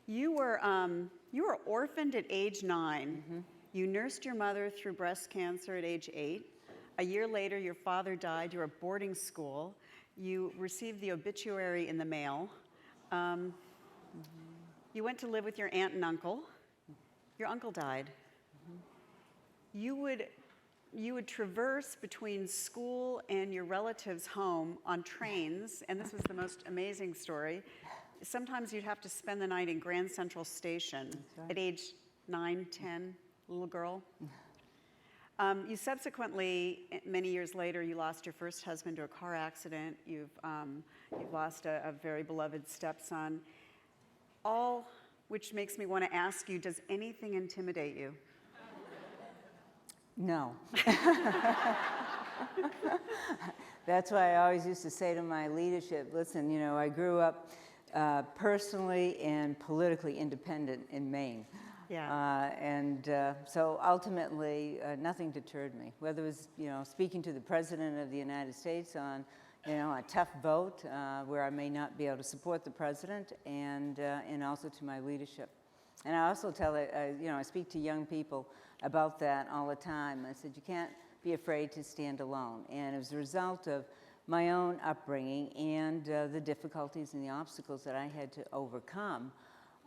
You were orphaned at age 9. Mm-hmm. You nursed your mother through breast cancer at age 8. A year later, your father died. You were at boarding school. You received the obituary in the mail. You went to live with your aunt and uncle. Your uncle died. Mm-hmm. You would traverse between school and your relative's home on trains, and this was the most amazing story. Sometimes you'd have to spend the night in Grand Central Station at age 9, 10, little girl. You subsequently, many years later, you lost your first husband to a car accident. You've lost a very beloved stepson. All which makes me want to ask you, does anything intimidate you? No. That's why I always used to say to my leadership, listen, you know, I grew up personally and politically independent in Maine. Yeah. So ultimately, nothing deterred me. Whether it was, you know, speaking to the President of the United States on, you know, a tough vote where I may not be able to support the President, and also to my leadership. And I also tell it, you know, I speak to young people about that all the time. I said, you can't be afraid to stand alone. And as a result of my own upbringing and the difficulties and the obstacles that I had to overcome,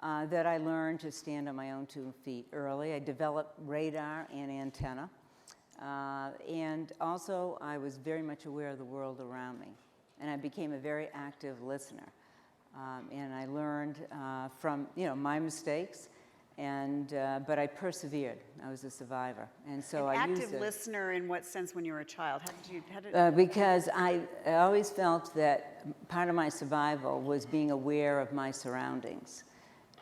that I learned to stand on my own 2 feet early. I developed radar and antenna. And also, I was very much aware of the world around me. And I became a very active listener. And I learned from, you know, my mistakes, but I persevered. I was a survivor. And so I used it. Active listener in what sense when you were a child? How did because I always felt that part of my survival was being aware of my surroundings.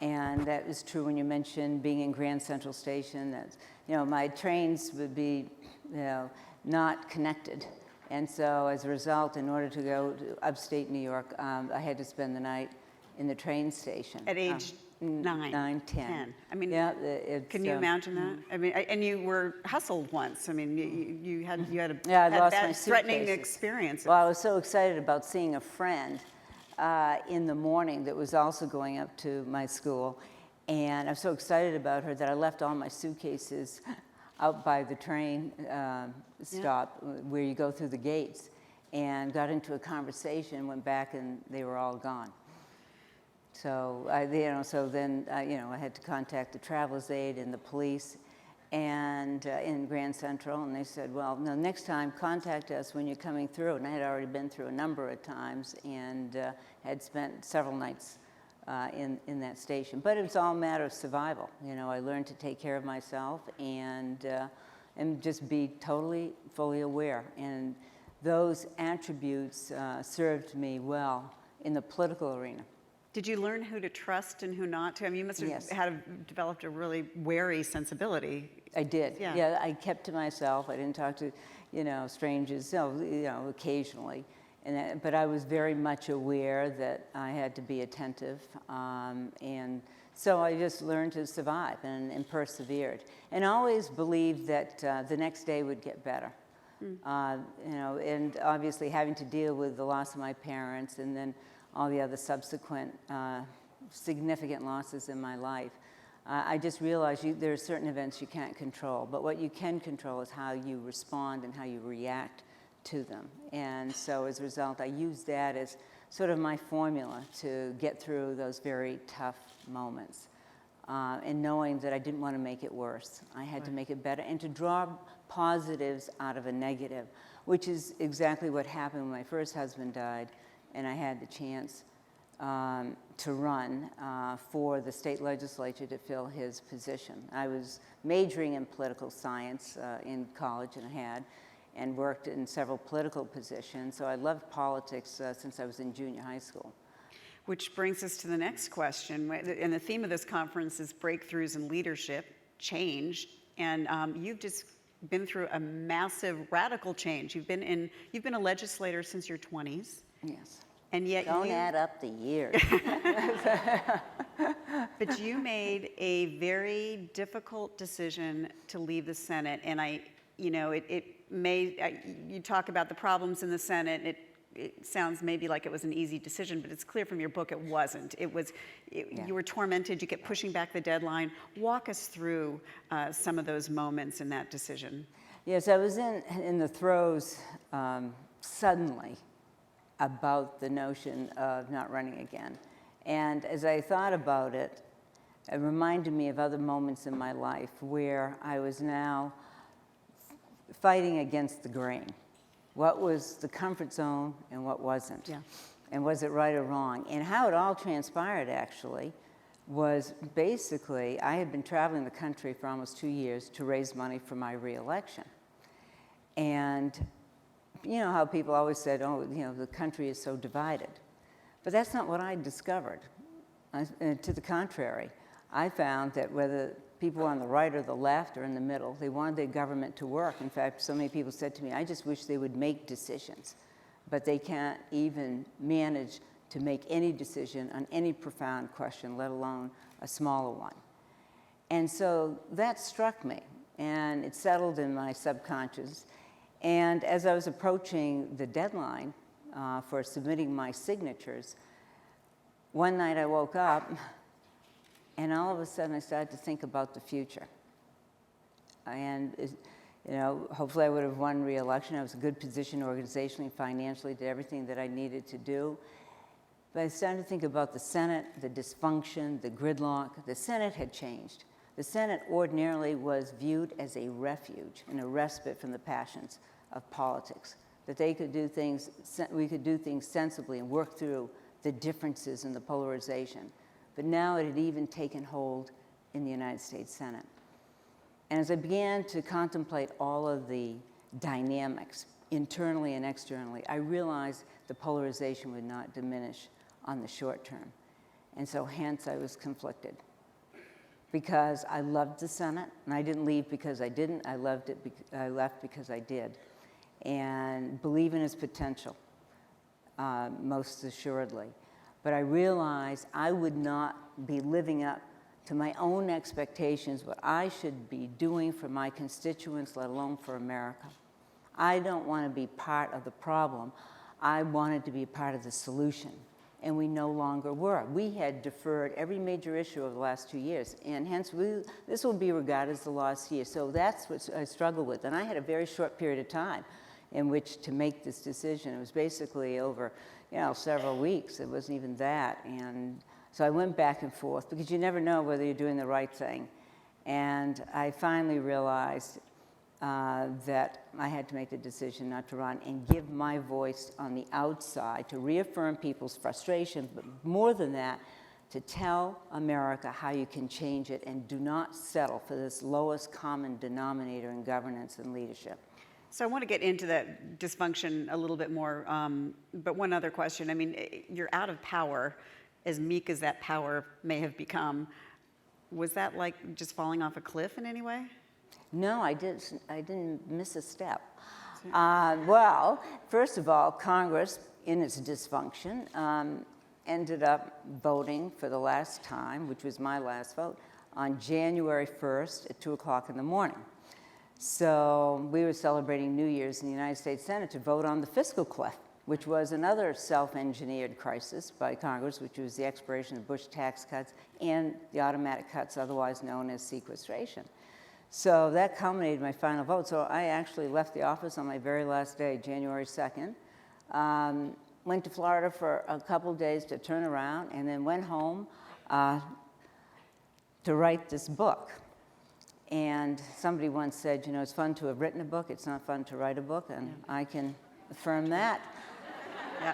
And that was true when you mentioned being in Grand Central Station. That, you know, my trains would be, you know, not connected. And so as a result, in order to go to upstate New York, I had to spend the night in the train station. At age 9, 10. I mean, yeah, can you imagine that? I mean, and you were hustled once. I mean, you had bad threatening experience. Well, I was so excited about seeing a friend in the morning that was also going up to my school. And I was so excited about her that I left all my suitcases out by the train stop where you go through the gates, and got into a conversation, went back, and they were all gone. So then I had to contact the traveler's aid and the police, and in Grand Central, and they said, well, no, next time contact us when you're coming through. And I had already been through a number of times and had spent several nights in that station. But it was all a matter of survival. You know, I learned to take care of myself and just be totally, fully aware. And those attributes served me well in the political arena. Did you learn who to trust and who not to? I mean, you must have developed a really wary sensibility. I did. Yeah, I kept to myself. I didn't talk to, you know, strangers, occasionally. But I was very much aware that I had to be attentive. And so I just learned to survive and persevered. And always believed that the next day would get better. And obviously having to deal with the loss of my parents and then all the other subsequent significant losses in my life, I just realized there are certain events you can't control, but what you can control is how you respond and how you react to them. And so as a result, I used that as sort of my formula to get through those very tough moments. And knowing that I didn't want to make it worse. I had to make it better and to draw positives out of a negative, which is exactly what happened when my first husband died and I had the chance to run for the state legislature to fill his position. I was majoring in political science in college and worked in several political positions. So I loved politics since I was in junior high school. Which brings us to the next question. And the theme of this conference is breakthroughs in leadership, change. And you've just been through a massive, radical change. You've been a legislator since your 20s. Yes. And yet don't add up the years. But you made a very difficult decision to leave the Senate. And you talk about the problems in the Senate. it sounds maybe like it was an easy decision, but it's clear from your book it wasn't. You were tormented, you kept pushing back the deadline. Walk us through some of those moments in that decision. Yes, I was in the throes suddenly about the notion of not running again. And as I thought about it, it reminded me of other moments in my life where I was now fighting against the grain. What was the comfort zone and what wasn't? Yeah. And was it right or wrong? And how it all transpired, actually, was basically I had been traveling the country for almost 2 years to raise money for my re-election. And you know how people always said, oh, you know, the country is so divided. But that's not what I discovered. To the contrary, I found that whether people were on the right or the left or in the middle, they wanted their government to work. In fact, so many people said to me, I just wish they would make decisions. But they can't even manage to make any decision on any profound question, let alone a smaller one. And so that struck me, and it settled in my subconscious. And as I was approaching the deadline for submitting my signatures, one night I woke up, and all of a sudden I started to think about the future. And you know, hopefully I would have won re-election. I was in a good position organizationally, financially, did everything that I needed to do. But I started to think about the Senate, the dysfunction, the gridlock. The Senate had changed. The Senate ordinarily was viewed as a refuge and a respite from the passions of politics, that they could do things, we could do things sensibly and work through the differences and the polarization. But now it had even taken hold in the United States Senate. And as I began to contemplate all of the dynamics, internally and externally, I realized the polarization would not diminish on the short term. And so hence I was conflicted. Because I loved the Senate, and I didn't leave because I didn't. I loved it. I left because I did, and believe in its potential, most assuredly. But I realized I would not be living up to my own expectations, what I should be doing for my constituents, let alone for America. I don't want to be part of the problem. I wanted to be a part of the solution. And we no longer were. We had deferred every major issue over the last 2 years, and hence this will be regarded as the lost year. So that's what I struggled with. And I had a very short period of time in which to make this decision. It was basically over, you know, several weeks. It wasn't even that. And so I went back and forth because you never know whether you're doing the right thing. And I finally realized that I had to make the decision not to run and give my voice on the outside to reaffirm people's frustration, but more than that, to tell America how you can change it and do not settle for this lowest common denominator in governance and leadership. So I want to get into that dysfunction a little bit more, but one other question. I mean, you're out of power, as meek as that power may have become. Was that like just falling off a cliff in any way? No, I didn't miss a step. Well, first of all, Congress, in its dysfunction, ended up voting for the last time, which was my last vote, on January 1st at 2 o'clock in the morning. So we were celebrating New Year's in the United States Senate to vote on the fiscal cliff, which was another self-engineered crisis by Congress, which was the expiration of Bush tax cuts and the automatic cuts, otherwise known as sequestration. So that culminated my final vote. So I actually left the office on my very last day, January 2nd, went to Florida for a couple days to turn around, and then went home to write this book. And somebody once said, you know, it's fun to have written a book, it's not fun to write a book, and I can affirm that. Yeah.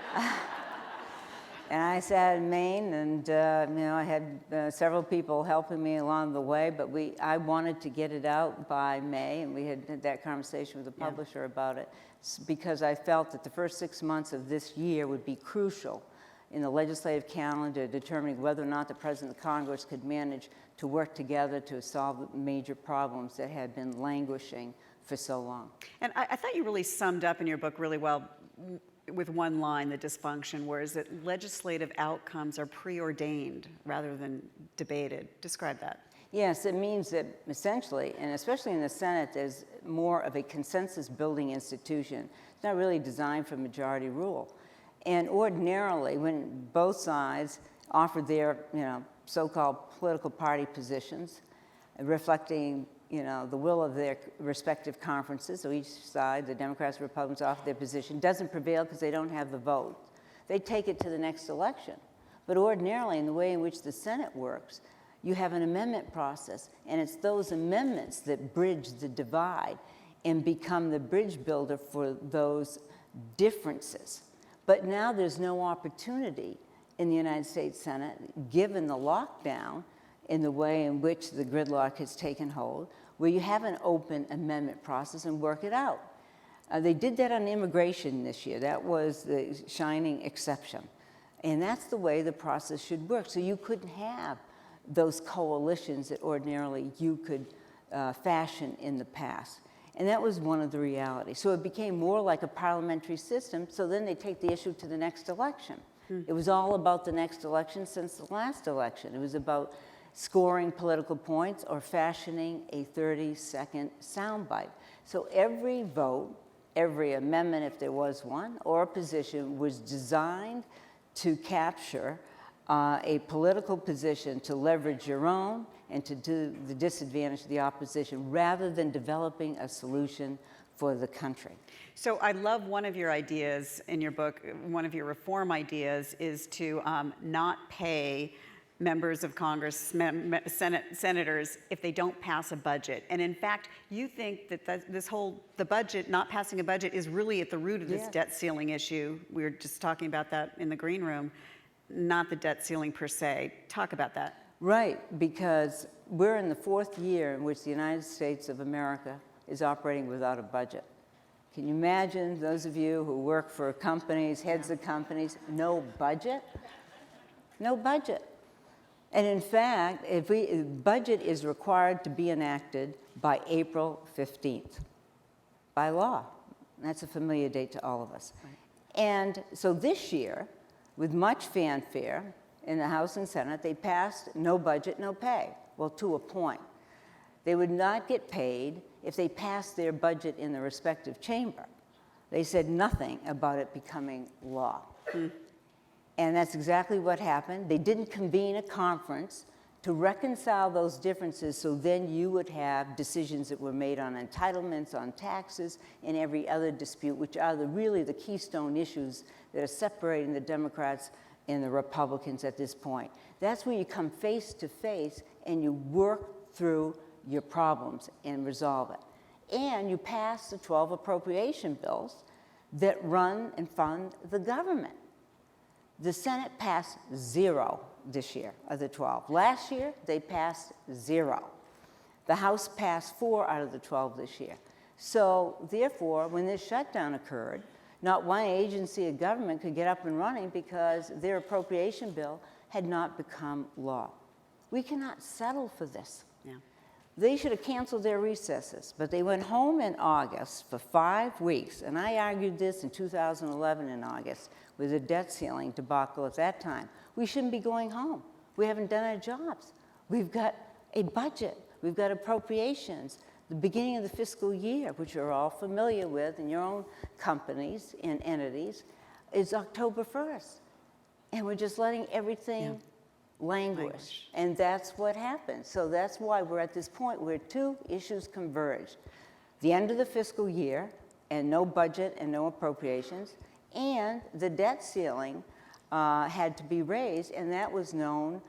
And I sat in Maine, and you know, I had several people helping me along the way, but I wanted to get it out by May, and we had that conversation with the publisher about it, because I felt that the first 6 months of this year would be crucial in the legislative calendar, determining whether or not the President of Congress could manage to work together to solve the major problems that had been languishing for so long. And I thought you really summed up in your book really well with one line, the dysfunction, whereas that legislative outcomes are preordained rather than debated. Describe that. Yes, it means that essentially, and especially in the Senate, there's more of a consensus-building institution. It's not really designed for majority rule. And ordinarily, when both sides offered their, so-called political party positions, reflecting, the will of their respective conferences, so each side, the Democrats and Republicans, offer their position, doesn't prevail because they don't have the vote. They take it to the next election. But ordinarily, in the way in which the Senate works, you have an amendment process, and it's those amendments that bridge the divide and become the bridge builder for those differences. But now there's no opportunity in the United States Senate, given the lockdown in the way in which the gridlock has taken hold, where you have an open amendment process and work it out. They did that on immigration this year. That was the shining exception. And that's the way the process should work. So you couldn't have those coalitions that ordinarily you could fashion in the past. And that was one of the realities. So it became more like a parliamentary system, so then they take the issue to the next election. It was all about the next election since the last election. It was about scoring political points or fashioning a 30-second soundbite. So every vote, every amendment, if there was one, or a position was designed to capture a political position to leverage your own and to do the disadvantage of the opposition rather than developing a solution for the country. So I love one of your ideas in your book, one of your reform ideas is to not pay members of Congress, senators, if they don't pass a budget. And in fact, you think that the budget, not passing a budget, is really at the root of this debt ceiling issue. We were just talking about that in the green room, not the debt ceiling per se. Talk about that. Right, because we're in the 4th year in which the United States of America is operating without a budget. Can you imagine, those of you who work for companies, heads of companies, no budget? No budget. And in fact, budget is required to be enacted by April 15th, by law. That's a familiar date to all of us. Right. And so this year, with much fanfare in the House and Senate, they passed no budget, no pay. Well, to a point. They would not get paid if they passed their budget in the respective chamber. They said nothing about it becoming law. And that's exactly what happened. They didn't convene a conference to reconcile those differences so then you would have decisions that were made on entitlements, on taxes, and every other dispute, which are really the keystone issues that are separating the Democrats and the Republicans at this point. That's where you come face to face and you work through your problems and resolve it. And you pass the 12 appropriation bills that run and fund the government. The Senate passed 0 this year of the 12. Last year, they passed 0. The House passed 4 out of the 12 this year. So therefore, when this shutdown occurred, not one agency of government could get up and running because their appropriation bill had not become law. We cannot settle for this. Yeah. They should have canceled their recesses, but they went home in August for 5 weeks, and I argued this in 2011 in August with a debt ceiling debacle at that time. We shouldn't be going home. We haven't done our jobs. We've got a budget. We've got appropriations. The beginning of the fiscal year, which you're all familiar with in your own companies and entities, is October 1st. And we're just letting everything languish. And that's what happened. So that's why we're at this point where 2 issues converge. The end of the fiscal year and no budget and no appropriations, and the debt ceiling had to be raised, and that was known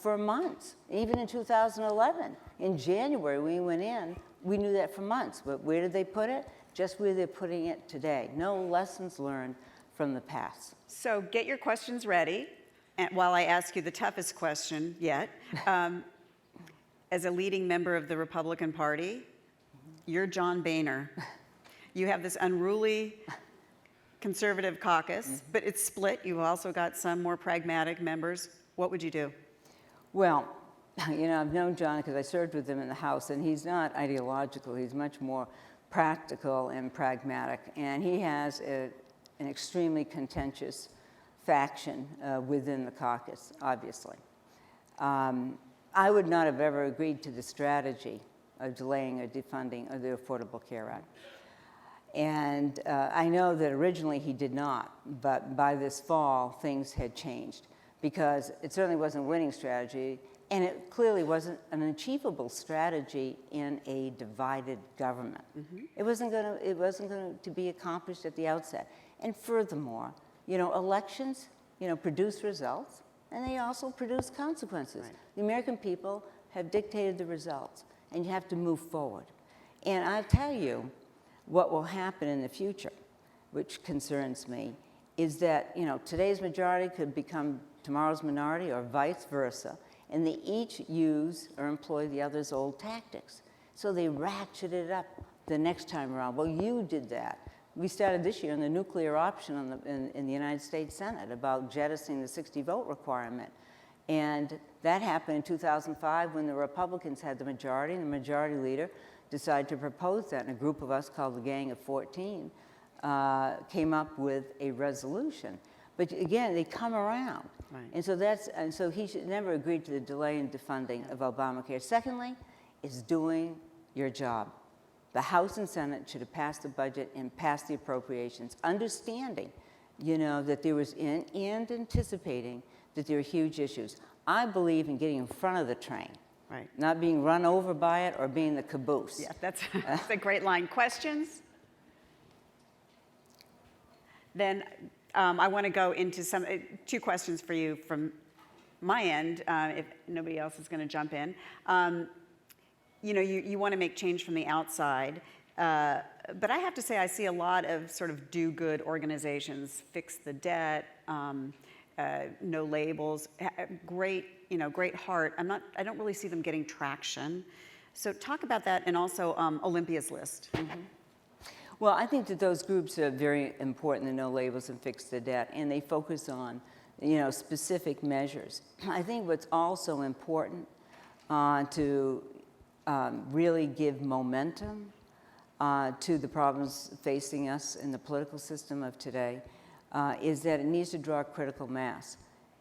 for months. Even in 2011, in January, we went in, we knew that for months. But where did they put it? Just where they're putting it today. No lessons learned from the past. So get your questions ready. And while I ask you the toughest question yet, as a leading member of the Republican Party, you're John Boehner. You have this unruly conservative caucus, but it's split. You've also got some more pragmatic members. What would you do? Well, I've known John because I served with him in the House, and he's not ideological. He's much more practical and pragmatic, and he has an extremely contentious faction within the caucus, obviously. I would not have ever agreed to the strategy of delaying or defunding of the Affordable Care Act. And I know that originally he did not, but by this fall, things had changed because it certainly wasn't a winning strategy, and it clearly wasn't an achievable strategy in a divided government. It wasn't going to be accomplished at the outset. And furthermore, you know, elections, you know, produce results, and they also produce consequences. Right. The American people have dictated the results, and you have to move forward. And I'll tell you what will happen in the future, which concerns me, is that, you know, today's majority could become tomorrow's minority or vice versa, and they each use or employ the other's old tactics. So they ratchet it up the next time around. Well, you did that. We started this year on the nuclear option in the United States Senate about jettisoning the 60-vote requirement. And that happened in 2005 when the Republicans had the majority, and the majority leader decided to propose that. And a group of us called the Gang of 14 came up with a resolution. But again, they come around. Right. And so he should never agree to the delay in defunding of Obamacare. Secondly, is doing your job. The House and Senate should have passed the budget and passed the appropriations, understanding, you know, that there was and anticipating that there are huge issues. I believe in getting in front of the train, Right. not being run over by it or being the caboose. Yeah, that's a great line. Questions? Then I want to go into two questions for you from my end, if nobody else is going to jump in. You know, you want to make change from the outside, but I have to say I see a lot of sort of do-good organizations, fix the debt, no labels, great, you know, great heart. I don't really see them getting traction. So talk about that, and also Olympia's list. Well, I think that those groups are very important, the no labels and fix the debt, and they focus on, you know, specific measures. I think what's also important to really give momentum to the problems facing us in the political system of today is that it needs to draw critical mass,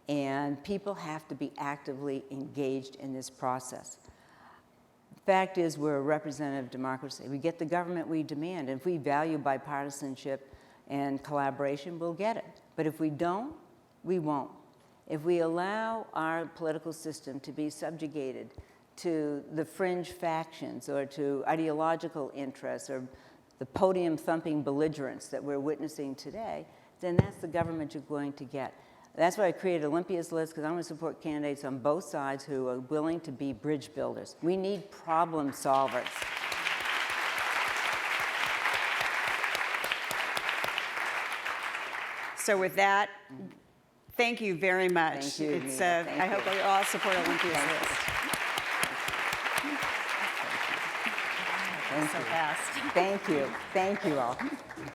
and people have to be actively engaged in this process. The fact is, we're a representative democracy. We get the government we demand, and if we value bipartisanship and collaboration, we'll get it. But if we don't, we won't. If we allow our political system to be subjugated to the fringe factions or to ideological interests or the podium-thumping belligerents that we're witnessing today, then that's the government you're going to get. That's why I created Olympia's list, because I want to support candidates on both sides who are willing to be bridge builders. We need problem solvers. So with that, thank you very much. Thank you, It's, Nina. I hope you all support Olympia's list. Thank So you. fast. Thank you. Thank you all.